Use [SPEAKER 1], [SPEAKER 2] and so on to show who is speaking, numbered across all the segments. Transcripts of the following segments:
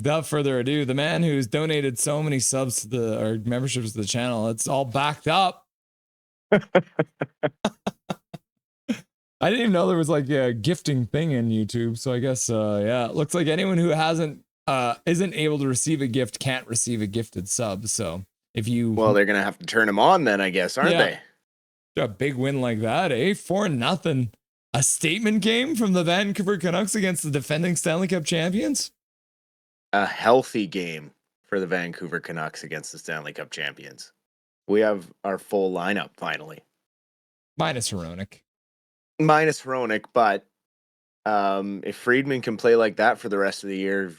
[SPEAKER 1] without further ado, the man who's donated so many subs to the or memberships to the channel, it's all backed up. I didn't even know there was like a gifting thing in YouTube. So I guess yeah, it looks like anyone who isn't able to receive a gift can't receive a gifted sub. So if you
[SPEAKER 2] Well, they're gonna have to turn them on then, I guess, aren't they?
[SPEAKER 1] A big win like that, 4-0. A statement game from the Vancouver Canucks against the defending Stanley Cup champions.
[SPEAKER 2] A healthy game for the Vancouver Canucks against the Stanley Cup champions. We have our full lineup finally.
[SPEAKER 1] Minus Hronek.
[SPEAKER 2] But if Friedman can play like that for the rest of the year,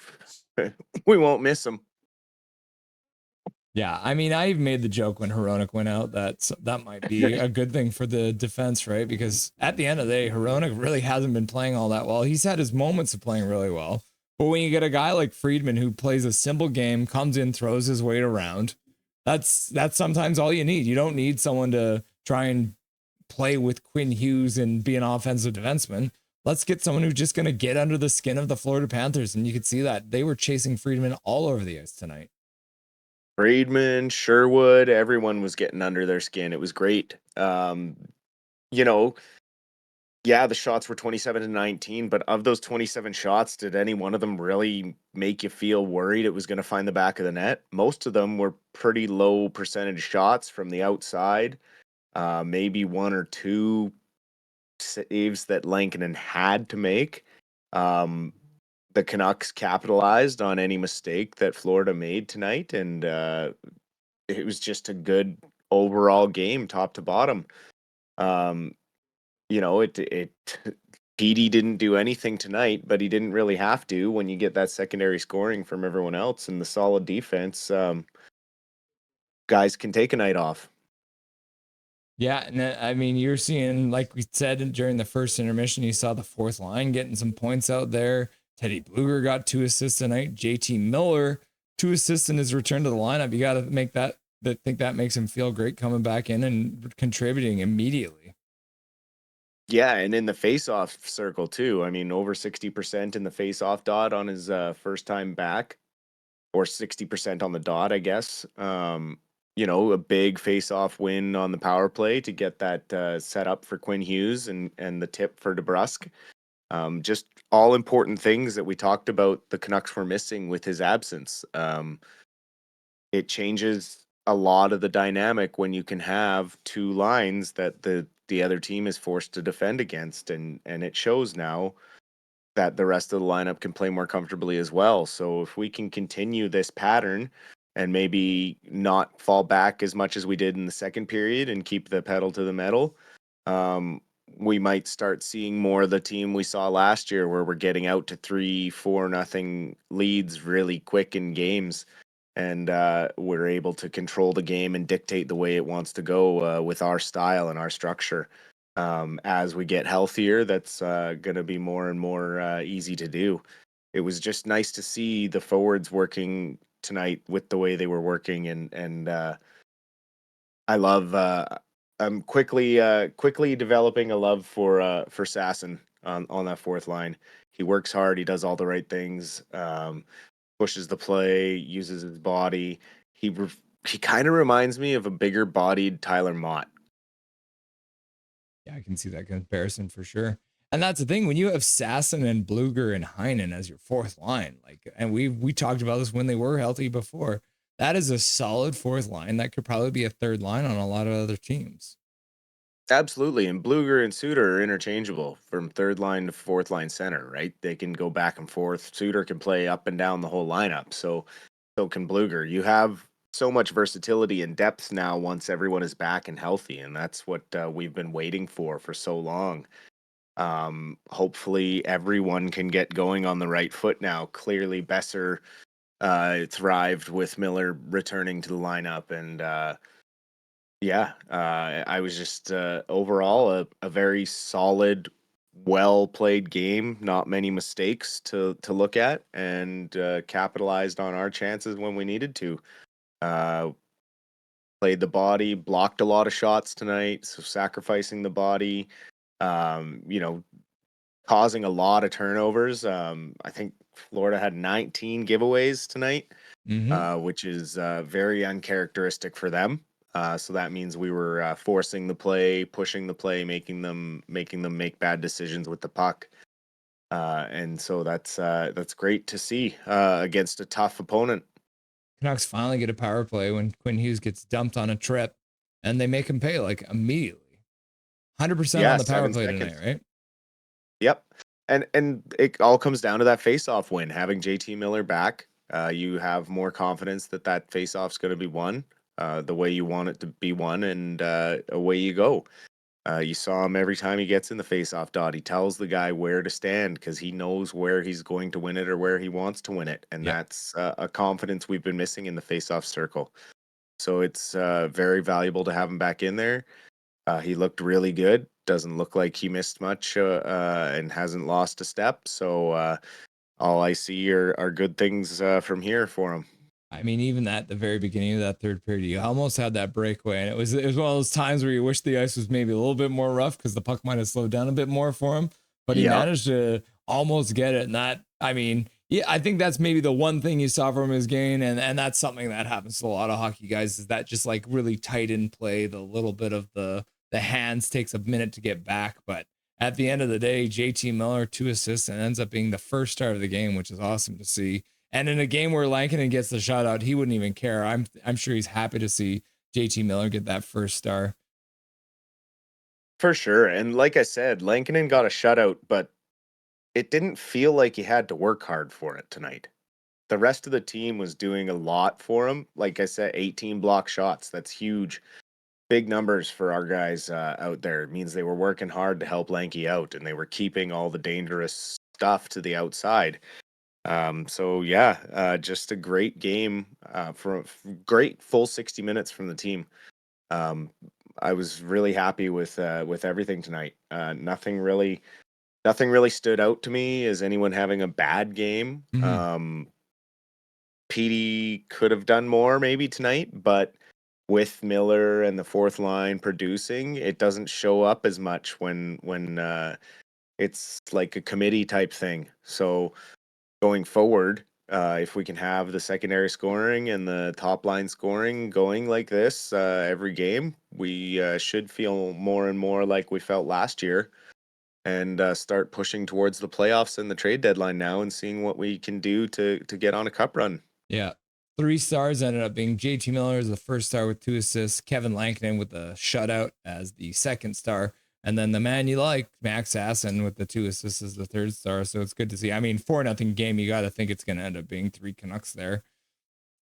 [SPEAKER 2] we won't miss him.
[SPEAKER 1] Yeah, I mean, I made the joke when Hronek went out that might be a good thing for the defense, right? Because at the end of the day, Hronek really hasn't been playing all that well. He's had his moments of playing really well. But when you get a guy like Friedman who plays a simple game, comes in, throws his weight around, that's sometimes all you need. You don't need someone to try and play with Quinn Hughes and be an offensive defenseman. Let's get someone who's just going to get under the skin of the Florida Panthers. And you could see that they were chasing Friedman all over the ice tonight.
[SPEAKER 2] Friedman, Sherwood, everyone was getting under their skin. It was great. The shots were 27-19, but of those 27 shots, did any one of them really make you feel worried it was going to find the back of the net? Most of them were pretty low percentage shots from the outside. Maybe one or two saves that Lankinen had to make. The Canucks capitalized on any mistake that Florida made tonight, and it was just a good overall game, top to bottom. Petey didn't do anything tonight, but he didn't really have to when you get that secondary scoring from everyone else and the solid defense. Guys can take a night off.
[SPEAKER 1] Yeah, and I mean, you're seeing, like we said during the first intermission, you saw the fourth line getting some points out there. Teddy Bluger got 2 assists tonight. JT Miller, 2 assists in his return to the lineup. You got to think that makes him feel great coming back in and contributing immediately.
[SPEAKER 2] Yeah, and in the face-off circle too. I mean, over 60% in the face-off dot on his first time back, or 60% on the dot, I guess. A big face-off win on the power play to get that set up for Quinn Hughes and the tip for DeBrusk. Just all important things that we talked about the Canucks were missing with his absence. It changes a lot of the dynamic when you can have 2 lines that the other team is forced to defend against, and it shows now that the rest of the lineup can play more comfortably as well. So if we can continue this pattern and maybe not fall back as much as we did in the second period and keep the pedal to the metal, we might start seeing more of the team we saw last year, where we're getting out to 3-4-0 leads really quick in games, and we're able to control the game and dictate the way it wants to go with our style and our structure. As we get healthier, that's going to be more and more easy to do. It was just nice to see the forwards working tonight with the way they were working, and I love. I'm quickly developing a love for Sasson on that fourth line. He works hard. He does all the right things. Pushes the play, uses his body. He kind of reminds me of a bigger bodied Tyler Mott.
[SPEAKER 1] Yeah, I can see that comparison for sure. And that's the thing, when you have Sasson and Bluger and Heinen as your fourth line, and we talked about this when they were healthy before, that is a solid fourth line that could probably be a third line on a lot of other teams.
[SPEAKER 2] Absolutely, and Bluger and Suter are interchangeable from third line to fourth line center, right? They can go back and forth. Suter can play up and down the whole lineup, so can Bluger. You have so much versatility and depth now once everyone is back and healthy, and that's what we've been waiting for so long. Hopefully everyone can get going on the right foot now. Clearly Besser thrived with Miller returning to the lineup, and I was just overall a very solid, well played game. Not many mistakes to look at, and capitalized on our chances when we needed to. Played the body, blocked a lot of shots tonight, so sacrificing the body. causing a lot of turnovers. I think Florida had 19 giveaways tonight,
[SPEAKER 1] Mm-hmm.
[SPEAKER 2] which is very uncharacteristic for them. So that means we were forcing the play, pushing the play, making them make bad decisions with the puck. And so that's great to see against a tough opponent.
[SPEAKER 1] Canucks finally get a power play when Quinn Hughes gets dumped on a trip, and they make him pay like immediately. 100% on
[SPEAKER 2] Yeah,
[SPEAKER 1] the power
[SPEAKER 2] seven
[SPEAKER 1] play tonight,
[SPEAKER 2] seconds.
[SPEAKER 1] right?
[SPEAKER 2] Yep. And it all comes down to that face-off win. Having JT Miller back, you have more confidence that that face-off's going to be won the way you want it to be won, and away you go. You saw him every time he gets in the face-off dot. He tells the guy where to stand because he knows where he's going to win it or where he wants to win it, and
[SPEAKER 1] Yep.
[SPEAKER 2] that's a confidence we've been missing in the face-off circle. So it's very valuable to have him back in there. He looked really good. Doesn't look like he missed much and hasn't lost a step. So all I see are good things from here for him.
[SPEAKER 1] I mean, even at the very beginning of that third period, you almost had that breakaway, and it was one of those times where you wish the ice was maybe a little bit more rough because the puck might have slowed down a bit more for him. But he
[SPEAKER 2] Yep.
[SPEAKER 1] managed to almost get it, and that, I mean, yeah, I think that's maybe the one thing you saw from his game, and that's something that happens to a lot of hockey guys is that just like really tight in play, the little bit of the hands takes a minute to get back, but at the end of the day, JT Miller 2 assists and ends up being the first star of the game, which is awesome to see. And in a game where Lankinen gets the shutout, he wouldn't even care. I'm sure he's happy to see JT Miller get that first star.
[SPEAKER 2] For sure. And like I said, Lankinen got a shutout, but it didn't feel like he had to work hard for it tonight. The rest of the team was doing a lot for him. Like I said, 18 block shots. That's huge. Big numbers for our guys out there. It means they were working hard to help Lanky out and they were keeping all the dangerous stuff to the outside. So yeah, just a great game for great full 60 minutes from the team. Um, I was really happy with everything tonight. Nothing really stood out to me as anyone having a bad game.
[SPEAKER 1] Mm-hmm.
[SPEAKER 2] Petey could have done more maybe tonight, but with Miller and the fourth line producing, it doesn't show up as much when it's like a committee type thing. So going forward, if we can have the secondary scoring and the top line scoring going like this every game, we should feel more and more like we felt last year and start pushing towards the playoffs and the trade deadline now and seeing what we can do to get on a cup run.
[SPEAKER 1] Yeah. 3 stars ended up being JT Miller as the first star with 2 assists, Kevin Lankinen with the shutout as the second star, and then the man you like, Max Asson, with the 2 assists as the third star. So it's good to see. I mean, 4-0 game, you got to think it's going to end up being 3 Canucks there.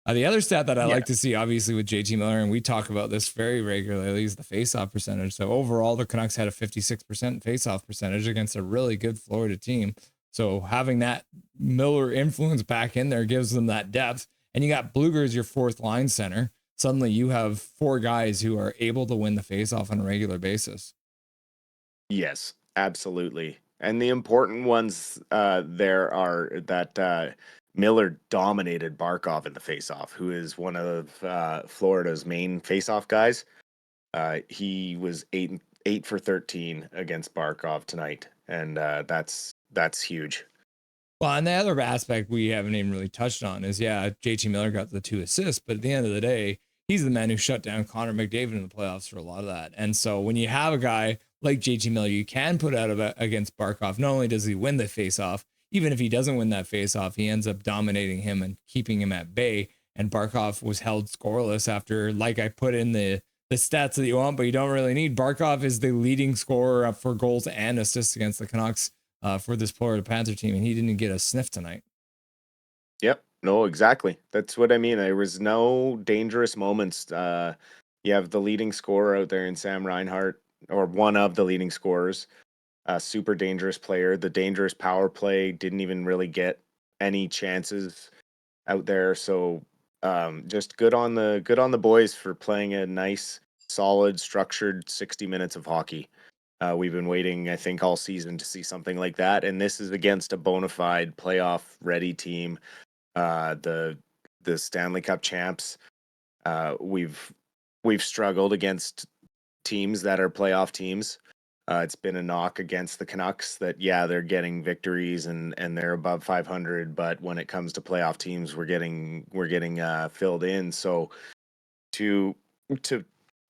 [SPEAKER 1] The other stat that I
[SPEAKER 2] Yeah.
[SPEAKER 1] like to see, obviously, with JT Miller, and we talk about this very regularly, is the faceoff percentage. So overall, the Canucks had a 56% faceoff percentage against a really good Florida team. So having that Miller influence back in there gives them that depth. And you got Bluger as your fourth line center. Suddenly you have 4 guys who are able to win the faceoff on a regular basis.
[SPEAKER 2] Yes, absolutely. And the important ones there are that Miller dominated Barkov in the faceoff, who is one of Florida's main faceoff guys. He was eight for 13 against Barkov tonight, and that's huge.
[SPEAKER 1] Well, and the other aspect we haven't even really touched on is, yeah, JT Miller got the 2 assists, but at the end of the day, he's the man who shut down Connor McDavid in the playoffs for a lot of that. And so when you have a guy like JT Miller, you can put out against Barkov. Not only does he win the faceoff, even if he doesn't win that faceoff, he ends up dominating him and keeping him at bay. And Barkov was held scoreless after, like I put in the stats that you want, but you don't really need. Barkov is the leading scorer for goals and assists against the Canucks for this Florida Panther team, and he didn't get a sniff tonight.
[SPEAKER 2] Yep. No, exactly. That's what I mean. There was no dangerous moments. You have the leading scorer out there in Sam Reinhart, or one of the leading scorers, a super dangerous player. The dangerous power play didn't even really get any chances out there. So just good on the boys for playing a nice, solid, structured 60 minutes of hockey. We've been waiting, I think, all season to see something like that, and this is against a bona fide playoff ready team, the Stanley Cup champs. We've struggled against teams that are playoff teams. It's been a knock against the Canucks that yeah, they're getting victories and they're above 500, but when it comes to playoff teams, we're getting filled in. So to to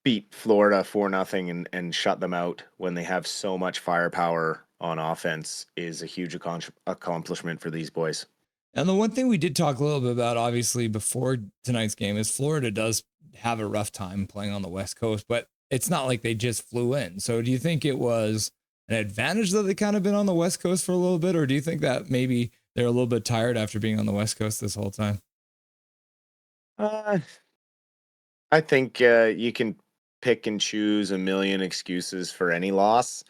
[SPEAKER 2] beat Florida 4-0 and shut them out when they have so much firepower on offense is a huge accomplishment for these boys.
[SPEAKER 1] And the one thing we did talk a little bit about, obviously, before tonight's game is Florida does have a rough time playing on the West Coast, but it's not like they just flew in. So do you think it was an advantage that they kind of been on the West Coast for a little bit, or do you think that maybe they're a little bit tired after being on the West Coast this whole time?
[SPEAKER 2] Uh, I think you can pick and choose a million excuses for any loss.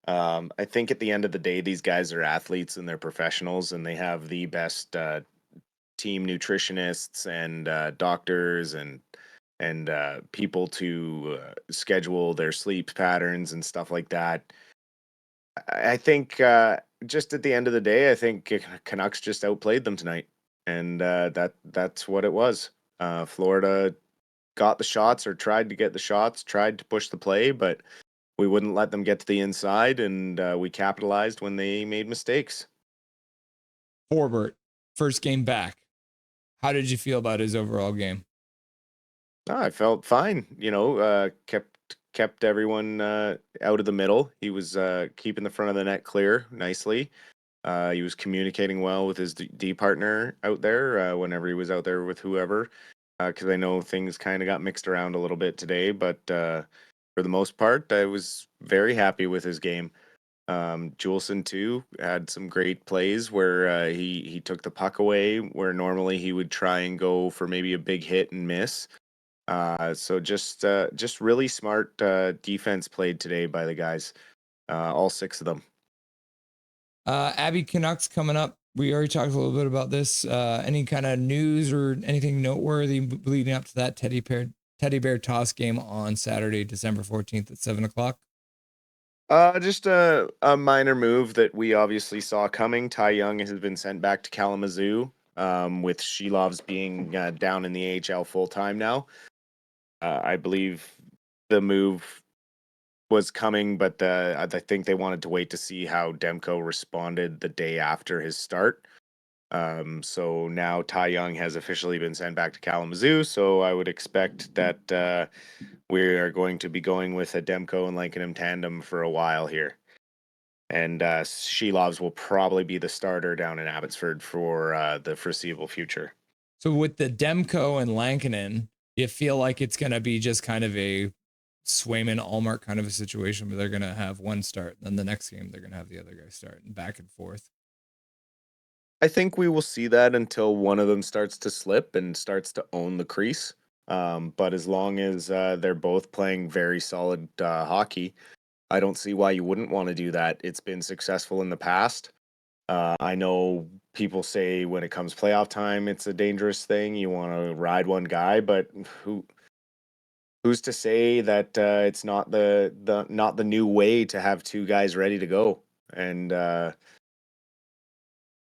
[SPEAKER 2] I think at the end of the day, these guys are athletes and they're professionals, and they have the best team nutritionists and doctors and people to schedule their sleep patterns and stuff like that. I think just at the end of the day, I think Canucks just outplayed them tonight, and that's what it was. Florida got the shots or tried to get the shots, tried to push the play, but we wouldn't let them get to the inside, and we capitalized when they made mistakes.
[SPEAKER 1] Forbort, first game back. How did you feel about his overall game?
[SPEAKER 2] I felt fine. Kept everyone out of the middle. He was keeping the front of the net clear nicely. He was communicating well with his D partner out there whenever he was out there with whoever. Because I know things kind of got mixed around a little bit today, but for the most part, I was very happy with his game. Juleson too had some great plays where he took the puck away, where normally he would try and go for maybe a big hit and miss. So just really smart defense played today by the guys, all six of them.
[SPEAKER 1] Abby, Canucks coming up. We already talked a little bit about this. Any kind of news or anything noteworthy leading up to that teddy bear toss game on Saturday, December 14th at 7 o'clock?
[SPEAKER 2] Just a minor move that we obviously saw coming. Ty Young has been sent back to Kalamazoo, with Shelov's being down in the AHL full time now. I believe the move was coming, but I think they wanted to wait to see how Demko responded the day after his start. So now Ty Young has officially been sent back to Kalamazoo. So I would expect that we are going to be going with a Demko and Lankenham tandem for a while here. And Shelovs will probably be the starter down in Abbotsford for the foreseeable future.
[SPEAKER 1] So with the Demko and Lankinen, you feel like it's going to be just kind of a Swayman Allmark kind of a situation where they're going to have one start, then the next game they're going to have the other guy start and back and forth.
[SPEAKER 2] I think we will see that until one of them starts to slip and starts to own the crease. But as long as they're both playing very solid hockey, I don't see why you wouldn't want to do that. It's been successful in the past. I know people say when it comes playoff time, it's a dangerous thing. You want to ride one guy, but who's to say that it's not the new way to have two guys ready to go? And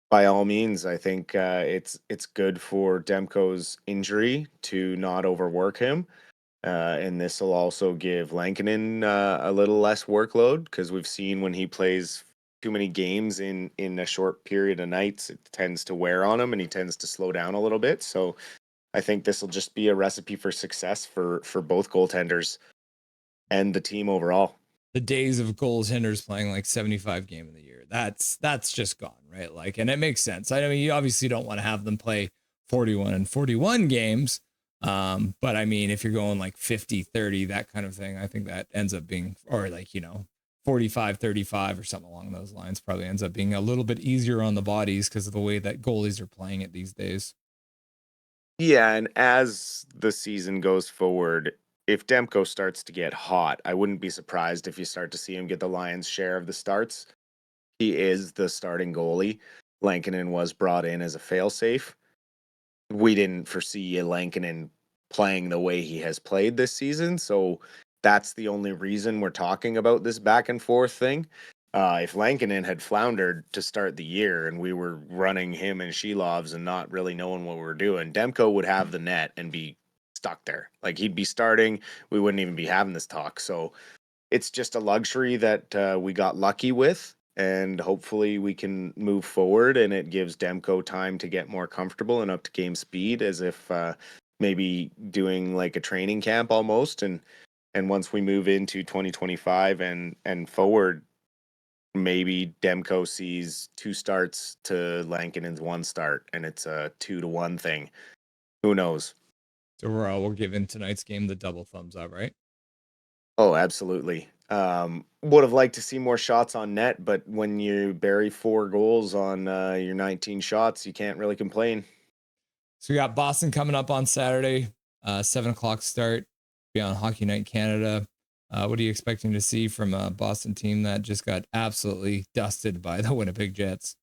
[SPEAKER 2] by all means, I think it's good for Demko's injury to not overwork him. And this will also give Lankinen a little less workload because we've seen when he plays too many games in a short period of nights, it tends to wear on him and he tends to slow down a little bit. So I think this will just be a recipe for success for both goaltenders and the team overall.
[SPEAKER 1] The days of goaltenders playing like 75 game in the year, that's just gone, right? Like, and it makes sense. I mean, you obviously don't want to have them play 41 and 41 games. But I mean, if you're going like 50-30, that kind of thing, I think that ends up being, or like, 45-35 or something along those lines, probably ends up being a little bit easier on the bodies because of the way that goalies are playing it these days.
[SPEAKER 2] Yeah, and as the season goes forward, if Demko starts to get hot, I wouldn't be surprised if you start to see him get the lion's share of the starts. He is the starting goalie. Lankinen was brought in as a failsafe. We didn't foresee Lankinen playing the way he has played this season, so that's the only reason we're talking about this back and forth thing. If Lankinen had floundered to start the year and we were running him and Shelovs and not really knowing what we were doing, Demko would have the net and be stuck there. Like he'd be starting, we wouldn't even be having this talk. So it's just a luxury that we got lucky with, and hopefully we can move forward. And it gives Demko time to get more comfortable and up to game speed, as if maybe doing like a training camp almost. And once we move into 2025 and forward, maybe Demko sees 2 starts to Lankinen's 1 start, and it's a 2-1 thing. Who knows?
[SPEAKER 1] So we're giving tonight's game the double thumbs up, right?
[SPEAKER 2] Oh, absolutely. Would have liked to see more shots on net, but when you bury 4 goals on your 19 shots, you can't really complain.
[SPEAKER 1] So we got Boston coming up on Saturday, 7 o'clock start. Be on Hockey Night Canada. What are you expecting to see from a Boston team that just got absolutely dusted by the Winnipeg Jets?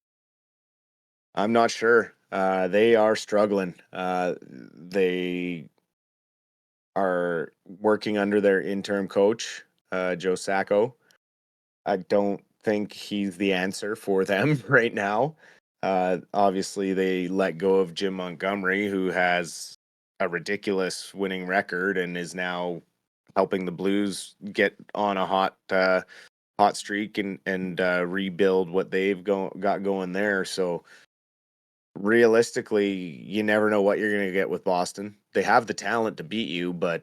[SPEAKER 2] I'm not sure. They are struggling. They are working under their interim coach, Joe Sacco. I don't think he's the answer for them right now. Obviously, they let go of Jim Montgomery, who has a ridiculous winning record and is now helping the Blues get on a hot streak and rebuild what they've got going there. So realistically, you never know what you're going to get with Boston. They have the talent to beat you, but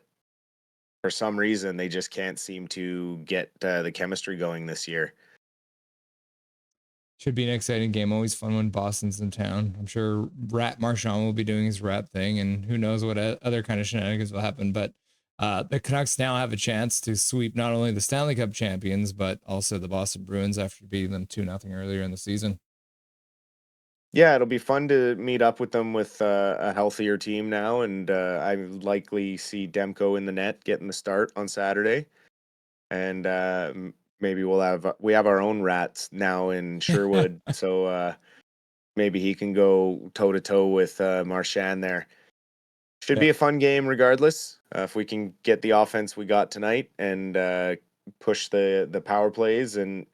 [SPEAKER 2] for some reason, they just can't seem to get the chemistry going this year.
[SPEAKER 1] Should be an exciting game. Always fun when Boston's in town. I'm sure Rat Marchand will be doing his rat thing, and who knows what other kind of shenanigans will happen. But the Canucks now have a chance to sweep not only the Stanley Cup champions, but also the Boston Bruins after beating them 2-0 earlier in the season.
[SPEAKER 2] Yeah, it'll be fun to meet up with them with a healthier team now, and I likely see Demko in the net getting the start on Saturday, and maybe we have our own rats now in Sherwood, so maybe he can go toe to toe with Marchand there. Should
[SPEAKER 1] Yeah,
[SPEAKER 2] be a fun game regardless. If we can get the offense we got tonight and push the power plays and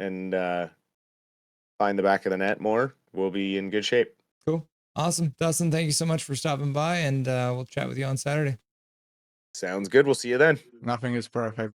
[SPEAKER 2] find the back of the net more, we'll be in good shape.
[SPEAKER 1] cool. Awesome. Dustin, thank you so much for stopping by, and we'll chat with you on Saturday.
[SPEAKER 2] Sounds good. We'll see you then.
[SPEAKER 3] Nothing is perfect.